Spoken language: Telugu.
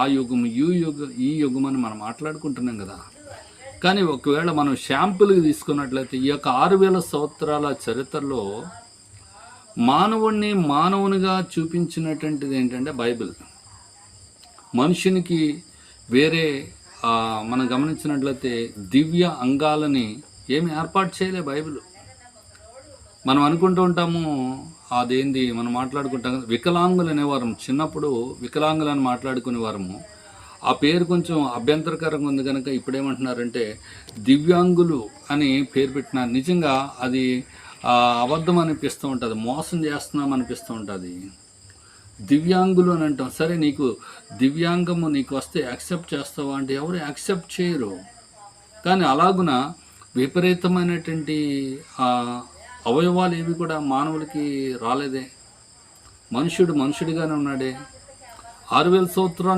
ఆ యుగం ఈ యుగం అని మనం మాట్లాడుకుంటున్నాం కదా. కానీ ఒకవేళ మనం శాంపుల్కి తీసుకున్నట్లయితే ఈ యొక్క 6000 సంవత్సరాల చరిత్రలో మానవుణ్ణి మానవునిగా చూపించినటువంటిది ఏంటంటే బైబిల్. మనుషునికి వేరే మనం గమనించినట్లయితే దివ్య అంగాలని ఏమి ఏర్పాటు చేయలే బైబిల్. మనం అనుకుంటూ ఉంటాము అదేంది మనం మాట్లాడుకుంటాం కదా, వికలాంగులు అనేవారము. చిన్నప్పుడు వికలాంగులని మాట్లాడుకునేవారము. ఆ పేరు కొంచెం అభ్యంతరకరంగా ఉంది కనుక ఇప్పుడేమంటున్నారంటే దివ్యాంగులు అని పేరు పెట్టినారు. నిజంగా అది అబద్ధం అనిపిస్తూ ఉంటుంది, మోసం చేస్తున్నాం అనిపిస్తూ ఉంటుంది. దివ్యాంగులు అని అంటాం. సరే, నీకు దివ్యాంగము నీకు వస్తే యాక్సెప్ట్ చేస్తావా అంటే ఎవరు యాక్సెప్ట్ చేయరు. కానీ అలాగున విపరీతమైనటువంటి అవయవాలు ఏవి కూడా మానవులకి రాలేదే. మనుషుడిగానే ఉన్నాడే. 6000 సంవత్సరాలు